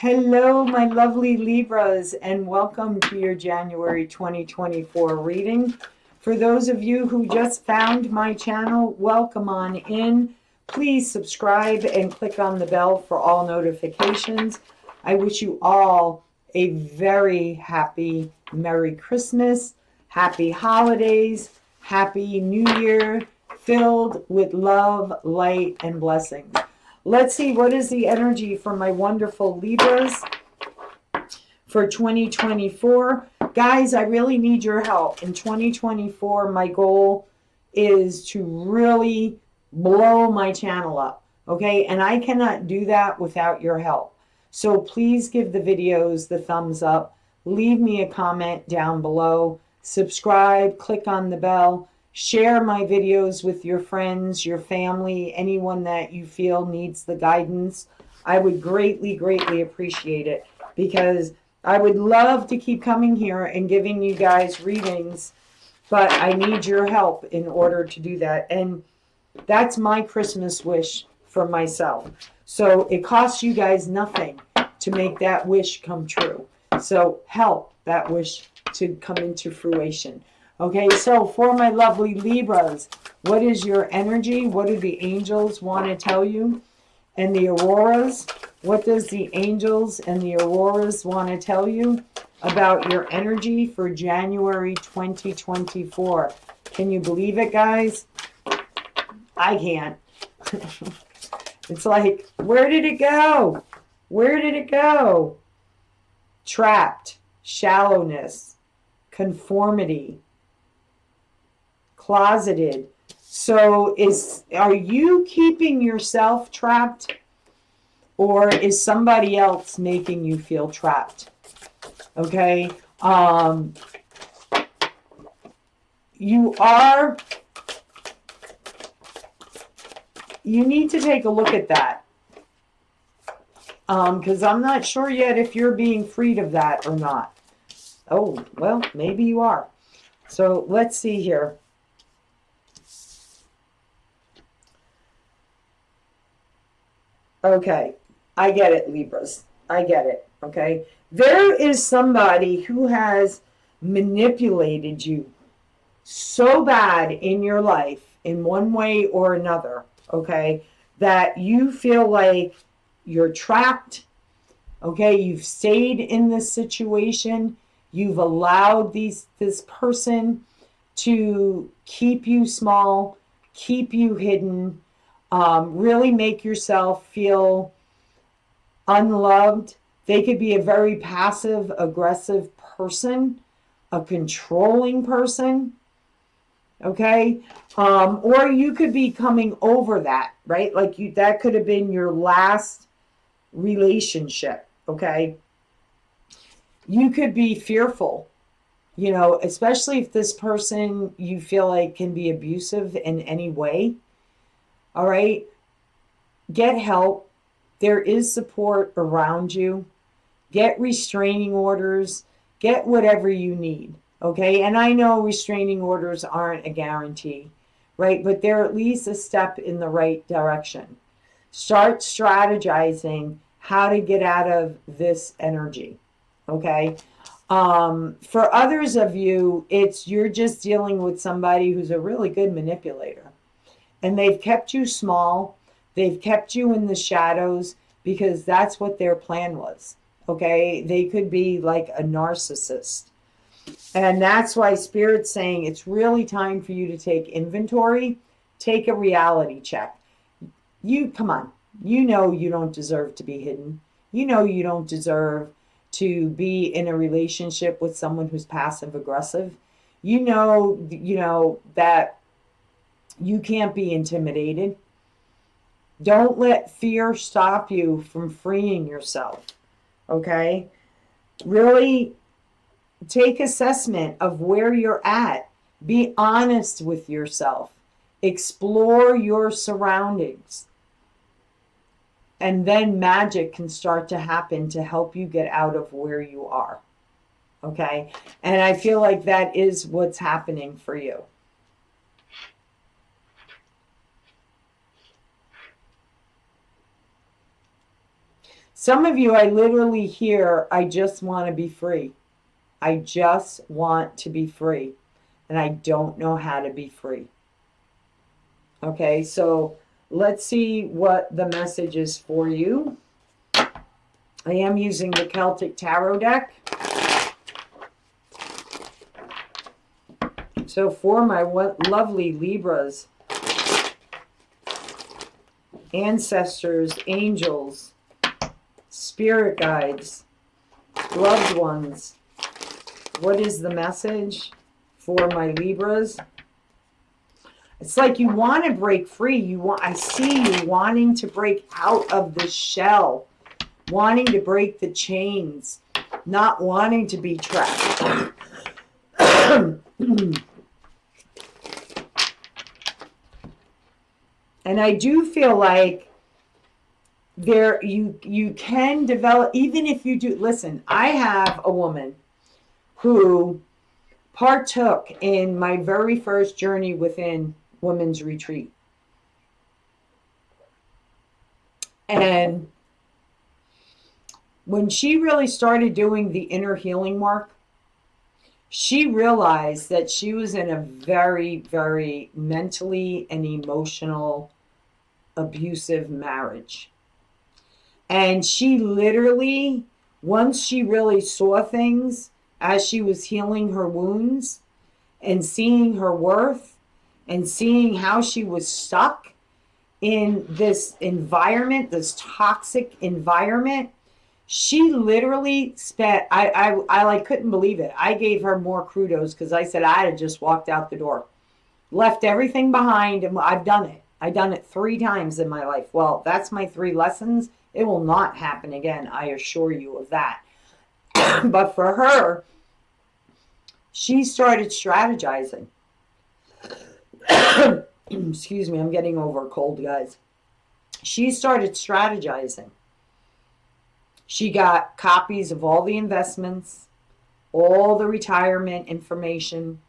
Hello, my lovely Libras, and welcome to your January 2024 reading. For those of you who just found my channel, welcome on in. Please subscribe and click on the bell for all notifications. I wish you all a very happy Merry Christmas, happy holidays, happy New Year, filled with love, light, and blessings. Let's see, what is the energy for my wonderful Libras for 2024? Guys, I really need your help. In 2024, my goal is to really blow my channel up, okay? And I cannot do that without your help. So please give the videos the thumbs up. Leave me a comment down below. Subscribe, click on the bell. Share my videos with your friends, your family, anyone that you feel needs the guidance. I would greatly, greatly appreciate it, because I would love to keep coming here and giving you guys readings, but I need your help in order to do that. And that's my Christmas wish for myself. So it costs you guys nothing to make that wish come true. So help that wish to come into fruition. Okay, so for my lovely Libras, what is your energy? What do the angels want to tell you? And the auroras, what does the angels and the auroras want to tell you about your energy for January 2024? Can you believe it, guys? I can't. It's like, where did it go? Where did it go? Trapped, shallowness, conformity, closeted. So are you keeping yourself trapped, or is somebody else making you feel trapped? Okay. You need to take a look at that. Because I'm not sure yet if you're being freed of that or not. Oh, well, maybe you are. So let's see here. Okay, I get it, Libras. I get it, okay? There is somebody who has manipulated you so bad in your life in one way or another, okay, that you feel like you're trapped, okay? You've stayed in this situation. You've allowed this person to keep you small, keep you hidden, really make yourself feel unloved. They could be a very passive, aggressive person, a controlling person, okay? Or you could be coming over that, right? Like that could have been your last relationship, okay? You could be fearful, especially if this person you feel like can be abusive in any way. All right, get help. There is support around you. Get restraining orders. Get whatever you need, okay? And I know restraining orders aren't a guarantee, right? But they're at least a step in the right direction. Start strategizing how to get out of this energy, okay? For others of you, you're just dealing with somebody who's a really good manipulator. And they've kept you small. They've kept you in the shadows because that's what their plan was. Okay? They could be like a narcissist. And that's why Spirit's saying it's really time for you to take inventory, take a reality check. Come on. You know you don't deserve to be hidden. You know you don't deserve to be in a relationship with someone who's passive aggressive. You know that you can't be intimidated. Don't let fear stop you from freeing yourself, okay? Really take assessment of where you're at. Be honest with yourself. Explore your surroundings. And then magic can start to happen to help you get out of where you are, okay? And I feel like that is what's happening for you. Some of you, I literally hear, I just want to be free. I just want to be free. And I don't know how to be free. Okay, so let's see what the message is for you. I am using the Celtic Tarot deck. So for my lovely Libras, ancestors, angels, spirit guides, loved ones, what is the message for my Libras? It's like you want to break free. I see you wanting to break out of the shell, wanting to break the chains, not wanting to be trapped. And I do feel like you can develop, even if you do. Listen, I have a woman who partook in my very first journey within Women's Retreat. And when she really started doing the inner healing work, she realized that she was in a very, very mentally and emotional abusive marriage. And she literally, once she really saw things as she was healing her wounds and seeing her worth and seeing how she was stuck in this environment, this toxic environment, she literally spent, I like couldn't believe it. I gave her more kudos because I said I had just walked out the door, left everything behind, and I've done it. I've done it 3 times in my life. Well, that's my 3 lessons. It will not happen again, I assure you of that. But for her, she started strategizing. Excuse me, I'm getting over a cold, guys. She started strategizing. She got copies of all the investments, all the retirement information.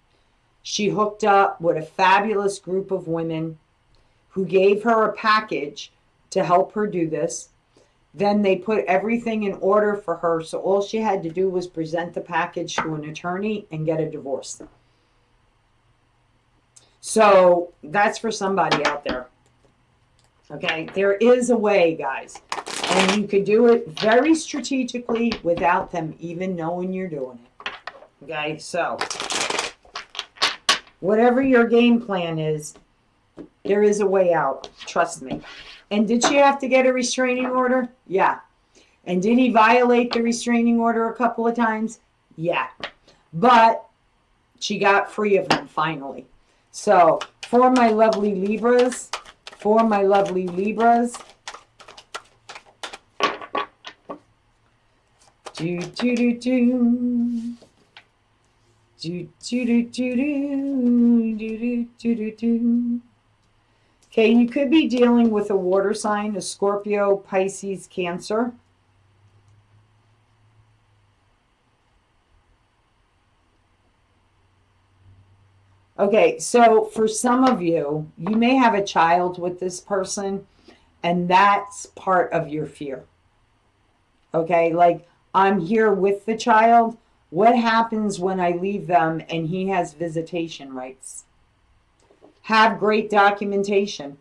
She hooked up with a fabulous group of women who gave her a package to help her do this. Then they put everything in order for her, so all she had to do was present the package to an attorney and get a divorce. So that's for somebody out there. Okay, there is a way, guys. And you could do it very strategically without them even knowing you're doing it. Okay, so whatever your game plan is, there is a way out. Trust me. And did she have to get a restraining order? Yeah. And did he violate the restraining order a couple of times? Yeah. But she got free of him finally. So for my lovely Libras, do do do do do do do do do do do. Okay, you could be dealing with a water sign, a Scorpio, Pisces, Cancer. Okay, so for some of you, you may have a child with this person, and that's part of your fear. Okay, like I'm here with the child. What happens when I leave them and he has visitation rights? Have great documentation.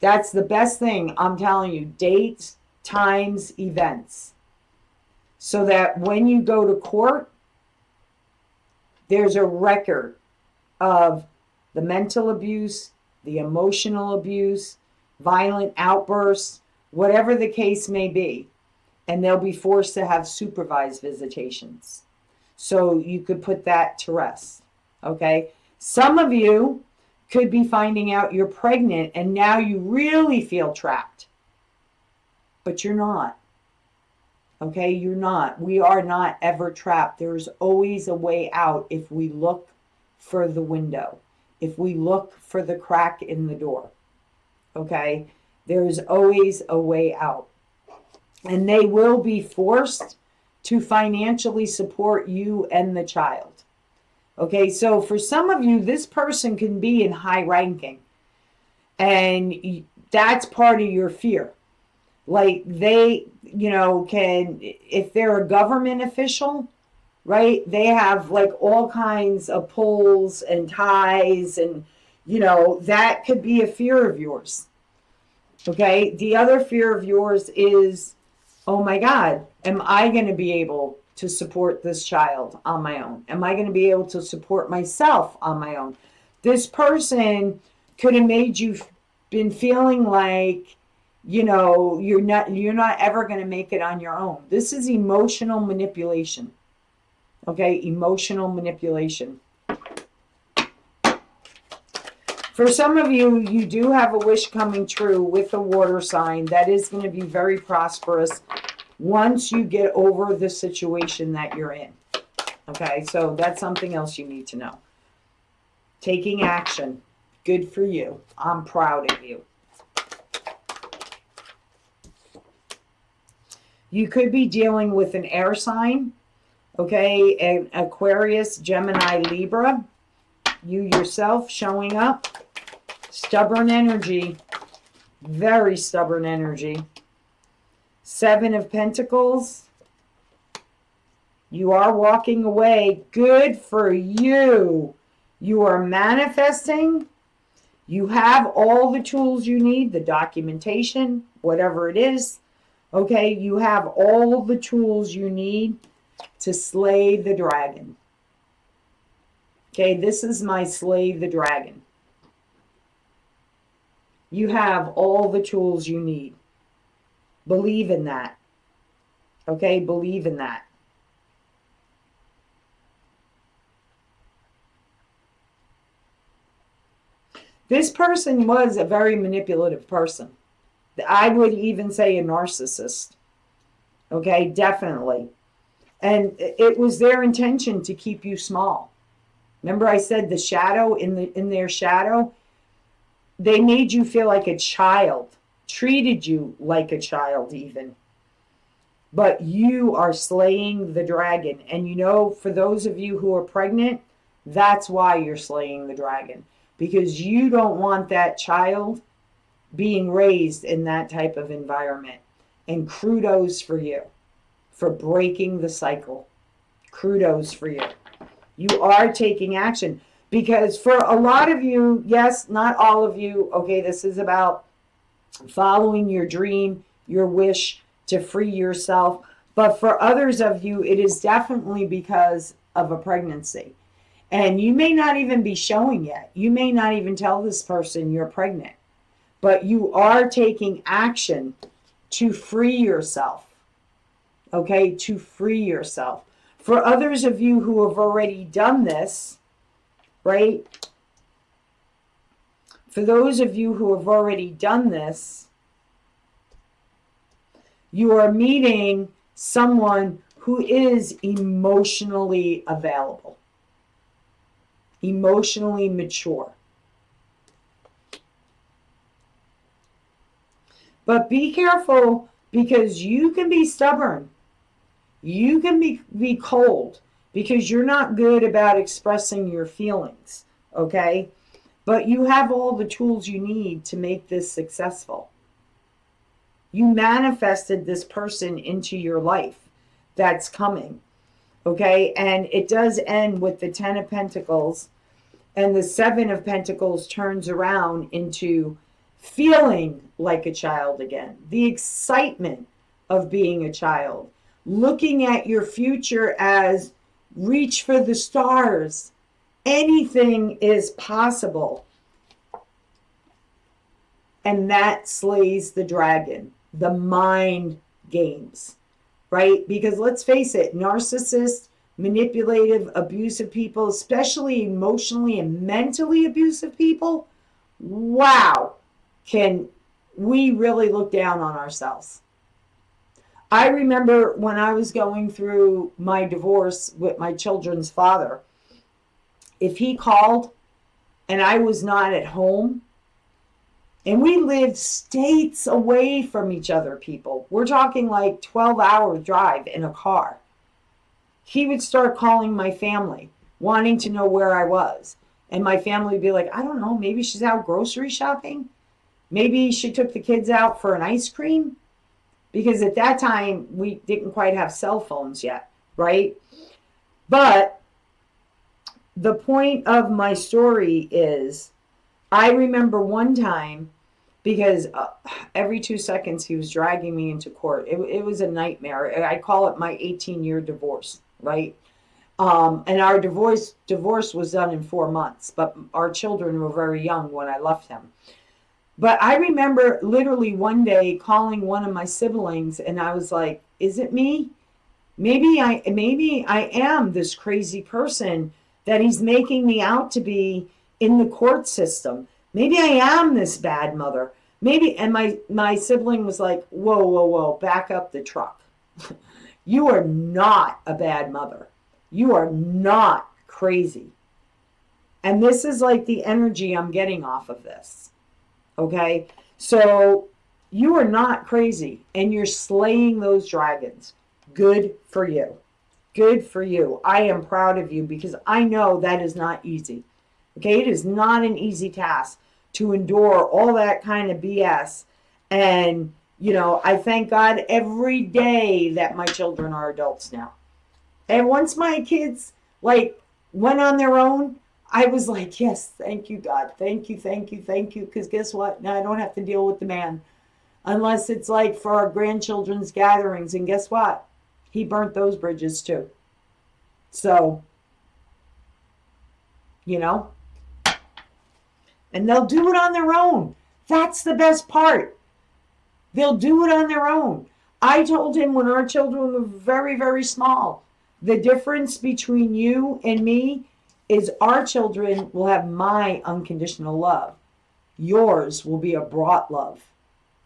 That's the best thing, I'm telling you. Dates, times, events. So that when you go to court, there's a record of the mental abuse, the emotional abuse, violent outbursts, whatever the case may be. And they'll be forced to have supervised visitations. So you could put that to rest. Okay? Some of you could be finding out you're pregnant and now you really feel trapped. But you're not. Okay? You're not. We are not ever trapped. There's always a way out if we look for the window, if we look for the crack in the door. Okay? There's always a way out. And they will be forced to financially support you and the child. Okay, so for some of you, this person can be in high ranking. And that's part of your fear. Like they, can, if they're a government official, right? They have like all kinds of pulls and ties, and that could be a fear of yours. Okay. The other fear of yours is, oh my God, am I going to be able to support this child on my own? Am I going to be able to support myself on my own? This person could have made you been feeling like, you're not ever going to make it on your own. This is emotional manipulation. Okay, emotional manipulation. For some of you, you do have a wish coming true with a water sign that is going to be very prosperous once you get over the situation that you're in. Okay, so that's something else you need to know. Taking action. Good for you. I'm proud of you. You could be dealing with an air sign. Okay, an Aquarius, Gemini, Libra. You yourself showing up. Stubborn energy. Very stubborn energy. 7 of Pentacles. You are walking away. Good for you. You are manifesting. You have all the tools you need, the documentation, whatever it is. Okay, you have all the tools you need to slay the dragon. Okay, this is my slay the dragon. You have all the tools you need. Believe in that. Okay, believe in that. This person was a very manipulative person. I would even say a narcissist. Okay, definitely. And it was their intention to keep you small. Remember I said the shadow, in their shadow, they made you feel like a child, treated you like a child even. But you are slaying the dragon. And for those of you who are pregnant, that's why you're slaying the dragon. Because you don't want that child being raised in that type of environment. And kudos for you for breaking the cycle. Kudos for you. You are taking action. Because for a lot of you, yes, not all of you, okay, this is about following your dream, your wish to free yourself. But for others of you, it is definitely because of a pregnancy. And you may not even be showing yet. You may not even tell this person you're pregnant. But you are taking action to free yourself. Okay, to free yourself. For others of you who have already done this, right? For those of you who have already done this, you are meeting someone who is emotionally available, emotionally mature. But be careful, because you can be stubborn. You can be cold, because you're not good about expressing your feelings, okay? But you have all the tools you need to make this successful. You manifested this person into your life that's coming, okay? And it does end with the 10 of Pentacles, and the 7 of Pentacles turns around into feeling like a child again. The excitement of being a child. Looking at your future as reach for the stars. Anything is possible. And that slays the dragon. The mind games. Right? Because let's face it, narcissists, manipulative, abusive people, especially emotionally and mentally abusive people, wow, can we really look down on ourselves. I remember when I was going through my divorce with my children's father, if he called and I was not at home, and we lived states away from each other, people. We're talking like 12-hour drive in a car. He would start calling my family, wanting to know where I was. And my family would be like, I don't know, maybe she's out grocery shopping. Maybe she took the kids out for an ice cream. because at that time we didn't quite have cell phones yet, right? But the point of my story is, I remember one time, because every 2 seconds he was dragging me into court. It was a nightmare. I call it my 18-year divorce, right? And our divorce was done in 4 months, but our children were very young when I left him. But I remember literally one day calling one of my siblings, and I was like, is it me? Maybe I am this crazy person that he's making me out to be in the court system. Maybe I am this bad mother. Maybe, and my sibling was like, whoa, whoa, whoa, back up the truck. You are not a bad mother. You are not crazy. And this is like the energy I'm getting off of this. Okay? So you are not crazy, and you're slaying those dragons. Good for you. Good for you. I am proud of you, because I know that is not easy. Okay? It is not an easy task to endure all that kind of BS. And, you know, I thank God every day that my children are adults now. And once my kids, like, went on their own, I was like, yes, thank you, God. Thank you, thank you, thank you. Because guess what? Now I don't have to deal with the man. Unless it's like for our grandchildren's gatherings. And guess what? He burnt those bridges too. So, you know. And they'll do it on their own. That's the best part. They'll do it on their own. I told him when our children were very, very small, the difference between you and me is our children will have my unconditional love. Yours will be a brought love.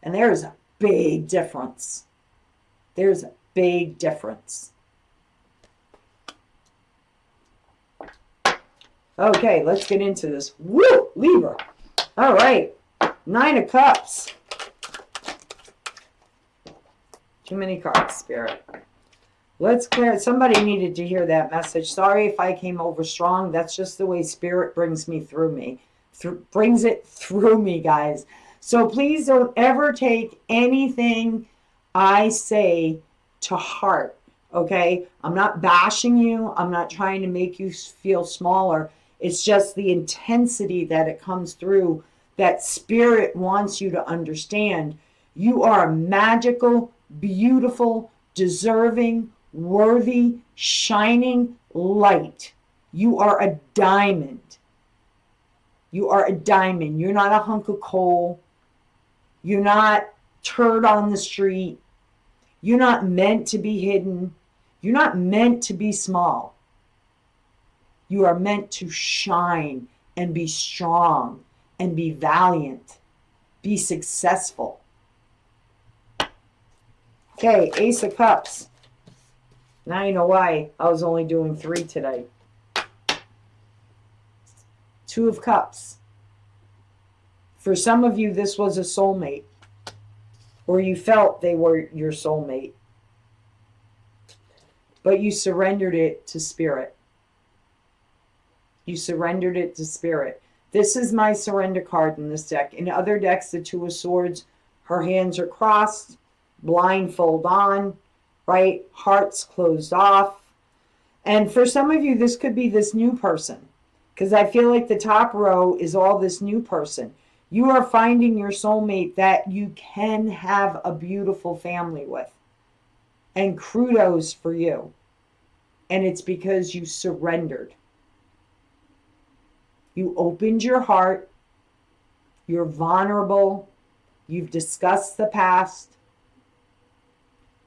And there's a big difference. There's a big difference. Okay, let's get into this. Woo! Libra. All right. 9 of Cups. Too many cards, Spirit. Let's clear. Somebody needed to hear that message. Sorry if I came over strong. That's just the way Spirit brings me through me. Brings it through me, guys. So please don't ever take anything I say to heart. Okay? I'm not bashing you. I'm not trying to make you feel smaller. It's just the intensity that it comes through that Spirit wants you to understand. You are a magical, beautiful, deserving, worthy, shining light. You are a diamond. You are a diamond. You're not a hunk of coal. You're not turd on the street. You're not meant to be hidden. You're not meant to be small. You are meant to shine and be strong and be valiant. Be successful. Okay, Ace of Cups. Now you know why I was only doing 3 today. 2 of Cups. For some of you, this was a soulmate, or you felt they were your soulmate, but you surrendered it to Spirit. You surrendered it to Spirit. This is my surrender card in this deck. In other decks, the 2 of Swords, her hands are crossed, blindfold on, right? Hearts closed off. And for some of you, this could be this new person, because I feel like the top row is all this new person. You are finding your soulmate that you can have a beautiful family with. And kudos for you. And it's because you surrendered. You opened your heart. You're vulnerable. You've discussed the past.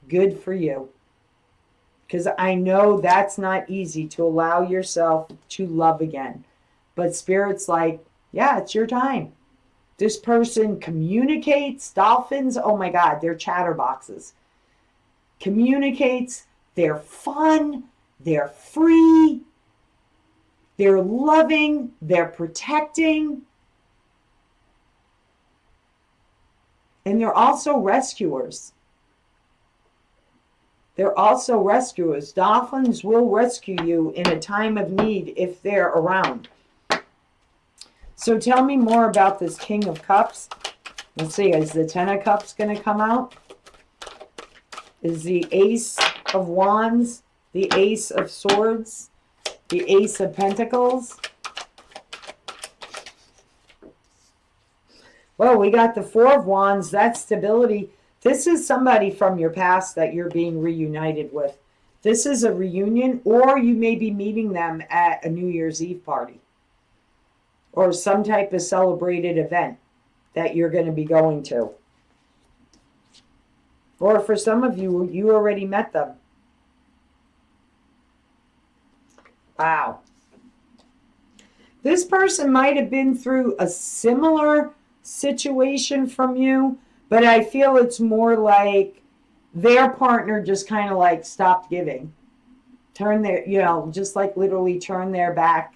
Good for you. Because I know that's not easy to allow yourself to love again. But Spirit's like, yeah, it's your time. This person communicates. Dolphins, oh my God, they're chatterboxes. Communicates. They're fun. They're free. They're loving. They're protecting. And they're also rescuers. They're also rescuers. Dolphins will rescue you in a time of need if they're around. So tell me more about this King of Cups. Let's see, is the Ten of Cups going to come out? is the Ace of Wands, the Ace of Swords, the Ace of Pentacles. Well, we got the Four of Wands. That's stability. This is somebody from your past that you're being reunited with. This is a reunion, or you may be meeting them at a New Year's Eve party or some type of celebrated event that you're going to be going to. Or for some of you, you already met them. Wow. This person might have been through a similar situation from you, but I feel it's more like their partner just kind of like stopped giving. Turn their, just like literally turn their back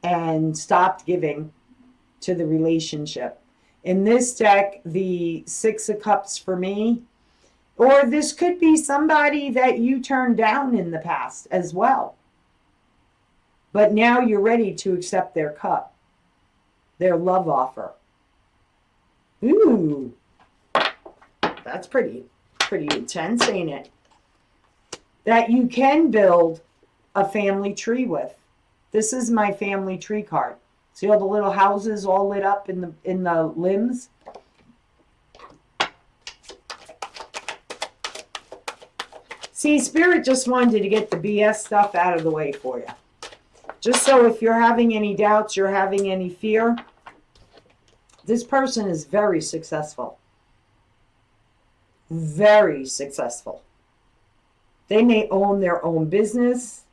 and stopped giving to the relationship. In this deck, the Six of Cups for me, or this could be somebody that you turned down in the past as well. But now you're ready to accept their cup, their love offer. Ooh, that's pretty intense, ain't it? That you can build a family tree with. This is my family tree card. See all the little houses all lit up in the limbs? See, Spirit just wanted to get the BS stuff out of the way for you. Just so if you're having any doubts, you're having any fear, this person is very successful. Very successful. They may own their own business.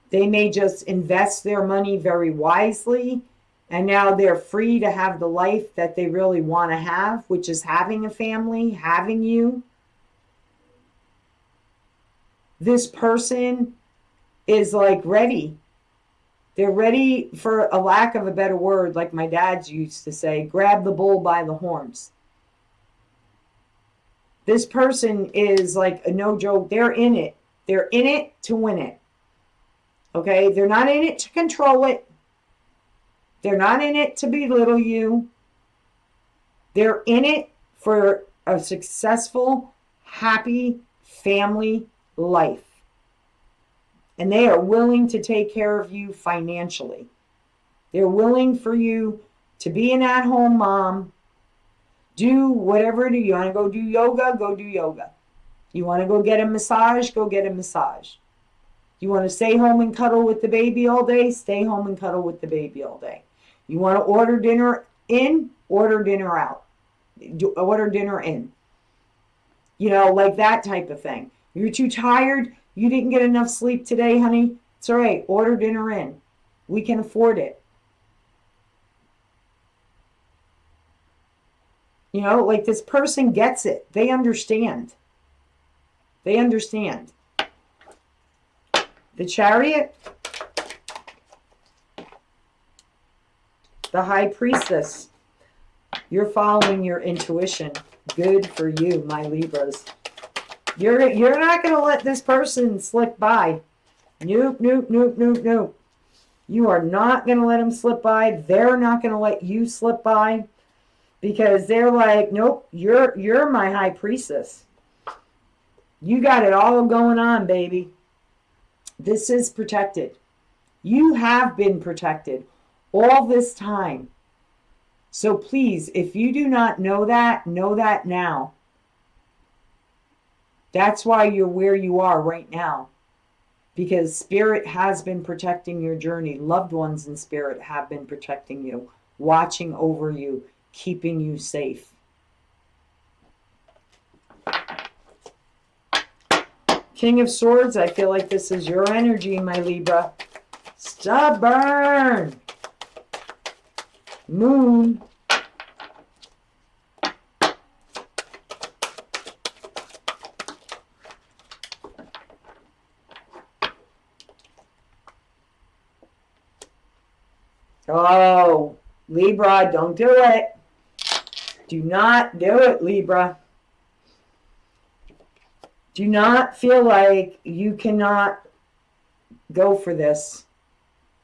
They may just invest their money very wisely, and now they're free to have the life that they really want to have, which is having a family, having you. This person is like ready. They're ready, for a lack of a better word, like my dad's used to say, grab the bull by the horns. This person is like a no joke. They're in it. They're in it to win it. Okay? They're not in it to control it. They're not in it to belittle you. They're in it for a successful, happy family life. And they are willing to take care of you financially. They're willing for you to be an at-home mom. Do whatever it is. You want to go do yoga? Go do yoga. You want to go get a massage? Go get a massage. You want to stay home and cuddle with the baby all day? Stay home and cuddle with the baby all day. You want to order dinner in? Order dinner out. Order dinner in. Like that type of thing. You're too tired? You didn't get enough sleep today, honey? It's all right. Order dinner in. We can afford it. Like this person gets it. They understand. They understand. The Chariot. The High Priestess. You're following your intuition. Good for you, my Libras. You're not going to let this person slip by. Nope, nope, nope, nope, nope. You are not going to let them slip by. They're not going to let you slip by. Because they're like, nope, you're my High Priestess. You got it all going on, baby. This is protected. You have been protected all this time. So please, if you do not know that now. That's why you're where you are right now. Because Spirit has been protecting your journey. Loved ones in Spirit have been protecting you, watching over you, keeping you safe. King of Swords, I feel like this is your energy, my Libra. Stubborn. Moon. Oh, Libra, don't do it. Do not do it, Libra. Do not feel like you cannot go for this.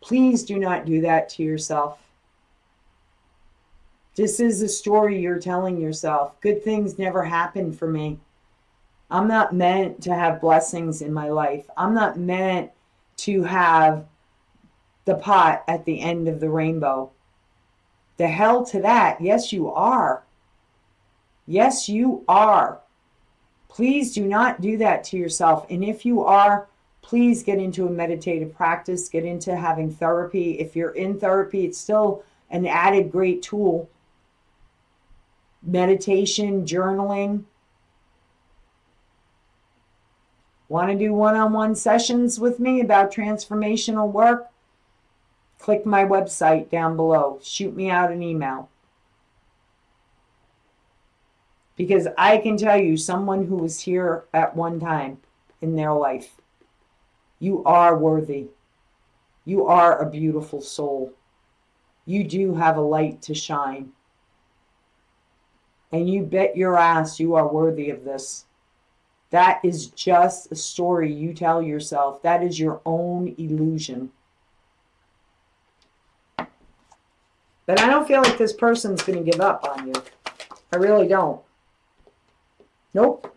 Please do not do that to yourself. This is a story you're telling yourself. Good things never happen for me. I'm not meant to have blessings in my life. I'm not meant to have the pot at the end of the rainbow. The hell to that. Yes, you are. Yes, you are. Please do not do that to yourself. And if you are, please get into a meditative practice, get into having therapy. If you're in therapy, it's still an added great tool. Meditation, journaling. Want to do one-on-one sessions with me about transformational work? Click my website down below. Shoot me out an email. Because I can tell you, someone who was here at one time in their life, you are worthy. You are a beautiful soul. You do have a light to shine. And you bet your ass you are worthy of this. That is just a story you tell yourself. That is your own illusion. But I don't feel like this person's going to give up on you. I really don't. Nope.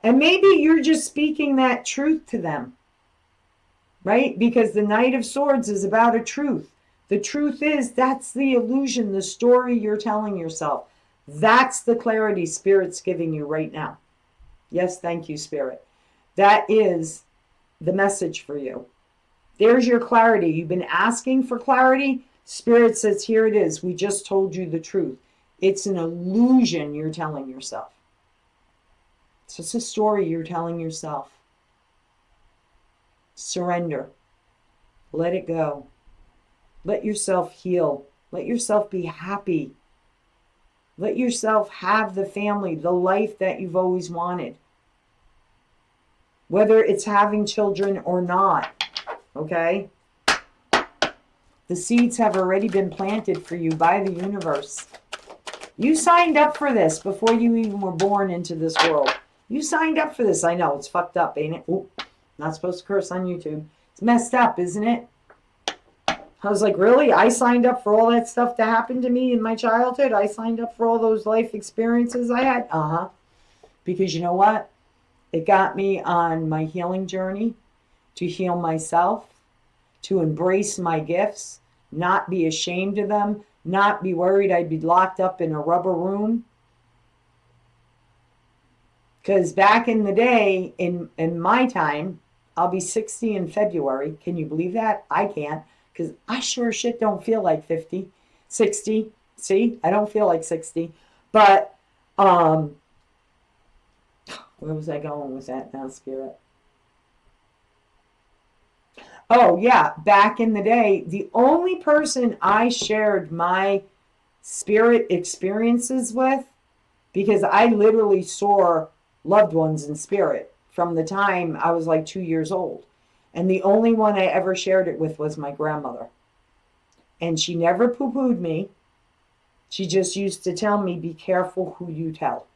And maybe you're just speaking that truth to them, right? Because the Knight of Swords is about a truth. The truth is, that's the illusion, the story you're telling yourself. That's the clarity Spirit's giving you right now. Yes, thank you, Spirit. That is the message for you. There's your clarity. You've been asking for clarity. Spirit says, here it is. We just told you the truth. It's an illusion you're telling yourself. It's just a story you're telling yourself. Surrender. Let it go. Let yourself heal. Let yourself be happy. Let yourself have the family, the life that you've always wanted. Whether it's having children or not. Okay? The seeds have already been planted for you by the universe. You signed up for this before you even were born into this world. You signed up for this. I know, it's fucked up, ain't it? Ooh, not supposed to curse on YouTube. It's messed up, isn't it? I was like, really? I signed up for all that stuff to happen to me in my childhood? I signed up for all those life experiences I had? Uh-huh. Because you know what? It got me on my healing journey to heal myself, to embrace my gifts, not be ashamed of them, not be worried I'd be locked up in a rubber room. Because back in the day, in my time, I'll be 60 in February. Can you believe that? I can't. Because I sure as shit don't feel like 50, 60. See, I don't feel like 60. But, where was I going with that now, Spirit? Oh, yeah. Back in the day, the only person I shared my spirit experiences with, because I literally saw loved ones in spirit from the time I was like 2 years old. And the only one I ever shared it with was my grandmother. And she never poo-pooed me. She just used to tell me, be careful who you tell.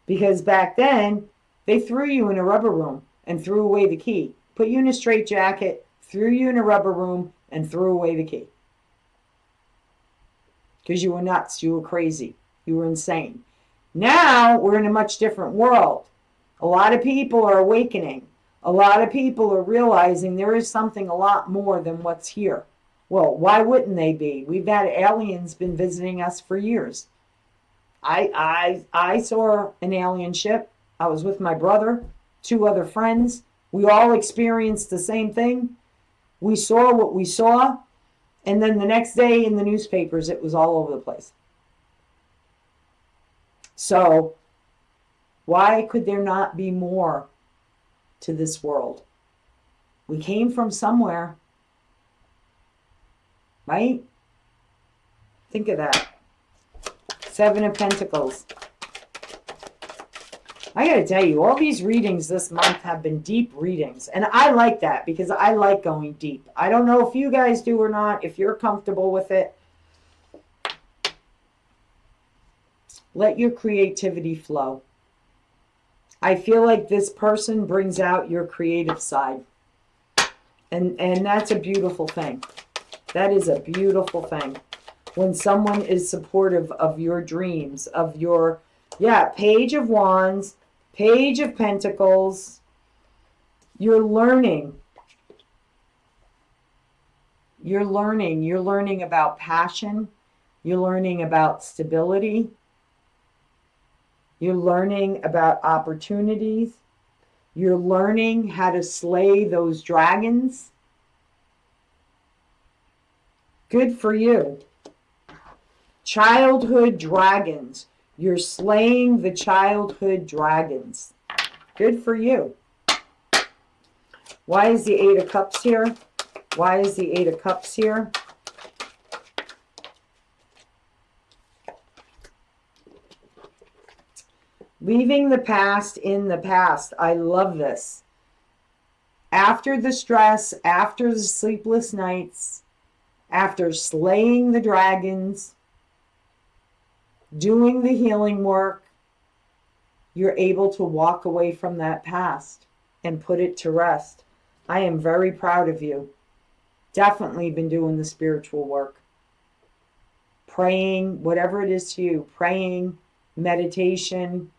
Because back then, they threw you in a rubber room and threw away the key. Put you in a straitjacket, threw you in a rubber room, and threw away the key. Because you were nuts. You were crazy. You were insane. Now, we're in a much different world. A lot of people are awakening. A lot of people are realizing there is something a lot more than what's here. Well, why wouldn't they be? We've had aliens been visiting us for years. I saw an alien ship. I was with my brother, 2 other friends. We all experienced the same thing. We saw what we saw. And then the next day in the newspapers, it was all over the place. So, why could there not be more to this world? We came from somewhere. Right? Think of that. 7 of Pentacles. I gotta tell you, all these readings this month have been deep readings. And I like that because I like going deep. I don't know if you guys do or not, if you're comfortable with it. Let your creativity flow. I feel like this person brings out your creative side. And that's a beautiful thing. That is a beautiful thing. When someone is supportive of your dreams, of your Yeah, Page of Wands, Page of Pentacles. You're learning. You're learning. You're learning about passion. You're learning about stability. You're learning about opportunities. You're learning how to slay those dragons. Good for you. Childhood dragons. You're slaying the childhood dragons. Good for you. Why is the Eight of Cups here? Why is the Eight of Cups here? Leaving the past in the past. I love this. After the stress, after the sleepless nights, after slaying the dragons, doing the healing work, you're able to walk away from that past and put it to rest. I am very proud of you. Definitely been doing the spiritual work. Praying, whatever it is to you, praying, meditation,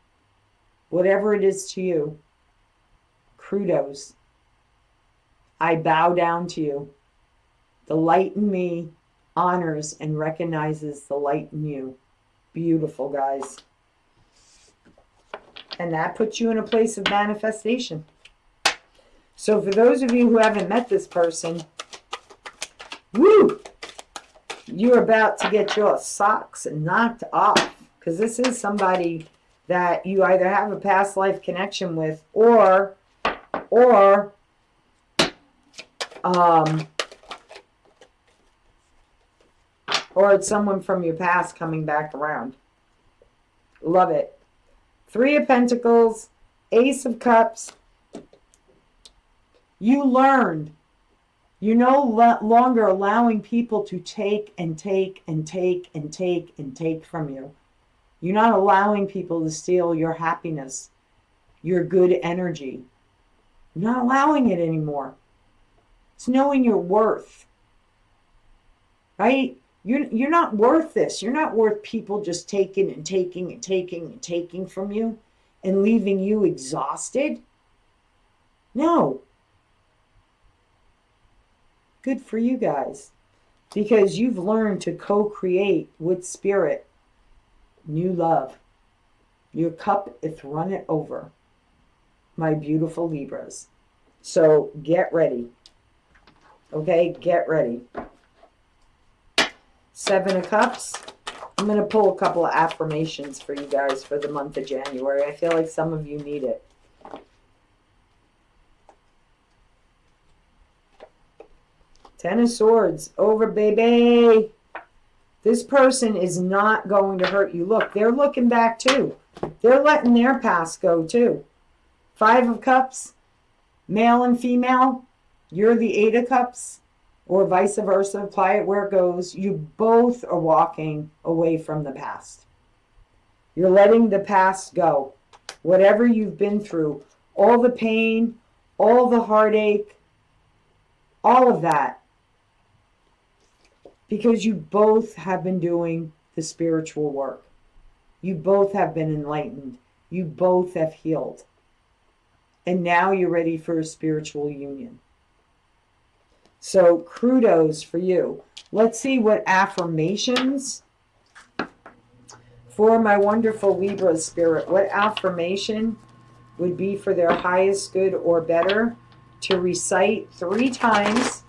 whatever it is to you. Kudos. I bow down to you. The light in me honors and recognizes the light in you. Beautiful, guys. And that puts you in a place of manifestation. So for those of you who haven't met this person, woo, you're about to get your socks knocked off. Because this is somebody that you either have a past life connection with or it's someone from your past coming back around. Love it. Three of Pentacles, Ace of Cups. You learned. You're no longer allowing people to take and take and take and take and take from you. You're not allowing people to steal your happiness, your good energy. You're not allowing it anymore. It's knowing your worth. Right? You're not worth this. You're not worth people just taking and taking and taking and taking from you and leaving you exhausted. No. Good for you guys. Because you've learned to co-create with spirit new love. Your cup is running over, my beautiful Libras. So get ready. Okay, get ready. Seven of Cups. I'm going to pull a couple of affirmations for you guys for the month of January. I feel like some of you need it. Ten of Swords. Over, baby. This person is not going to hurt you. Look, they're looking back too. They're letting their past go too. Five of Cups. Male and female. You're the Eight of Cups. Or vice versa, apply it where it goes. You both are walking away from the past. You're letting the past go. Whatever you've been through, all the pain, all the heartache, all of that. Because you both have been doing the spiritual work. You both have been enlightened. You both have healed. And now you're ready for a spiritual union. So kudos for you. Let's see what affirmations for my wonderful Libra spirit. What affirmation would be for their highest good or better to recite 3 times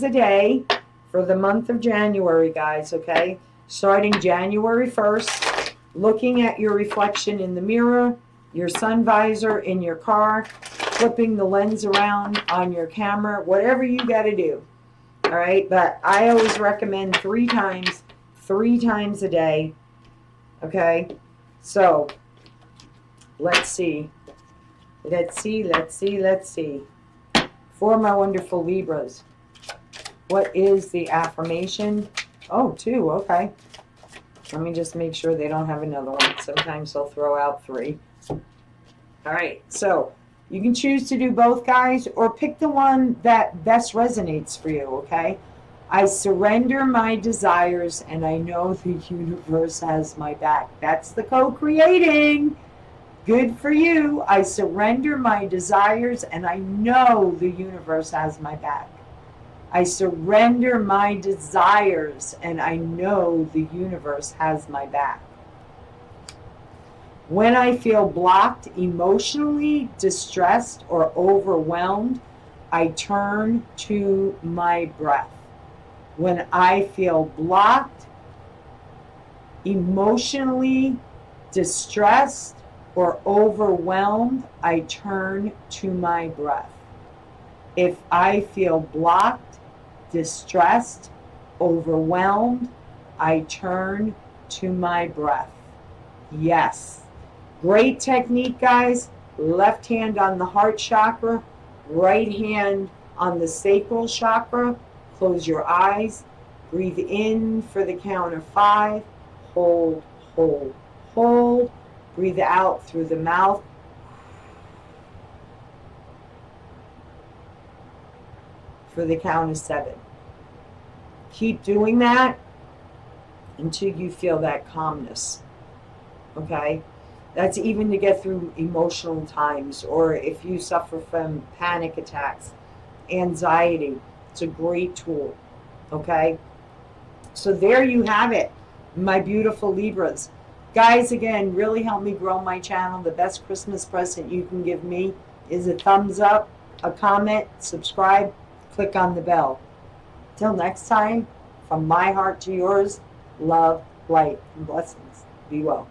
a day for the month of January, guys, okay? Starting January 1st, looking at your reflection in the mirror, your sun visor in your car, flipping the lens around on your camera, whatever you got to do. All right, but I always recommend 3 times a day. Okay, so let's see. For my wonderful Libras, what is the affirmation? Oh, 2, okay. Let me just make sure they don't have another one. Sometimes they'll throw out 3. All right, so you can choose to do both, guys, or pick the one that best resonates for you, okay? I surrender my desires and I know the universe has my back. That's the co-creating. Good for you. I surrender my desires and I know the universe has my back. I surrender my desires and I know the universe has my back. When I feel blocked, emotionally distressed, or overwhelmed, I turn to my breath. When I feel blocked, emotionally distressed, or overwhelmed, I turn to my breath. If I feel blocked, distressed, overwhelmed, I turn to my breath. Yes. Great technique, guys. Left hand on the heart chakra, right hand on the sacral chakra. Close your eyes. Breathe in for the count of 5. Hold, hold, hold. Breathe out through the mouth. For the count of 7. Keep doing that until you feel that calmness. Okay? That's even to get through emotional times, or if you suffer from panic attacks, anxiety. It's a great tool. Okay? So there you have it, my beautiful Libras. Guys, again, really help me grow my channel. The best Christmas present you can give me is a thumbs up, a comment, subscribe, click on the bell. Till next time, from my heart to yours, love, light, and blessings. Be well.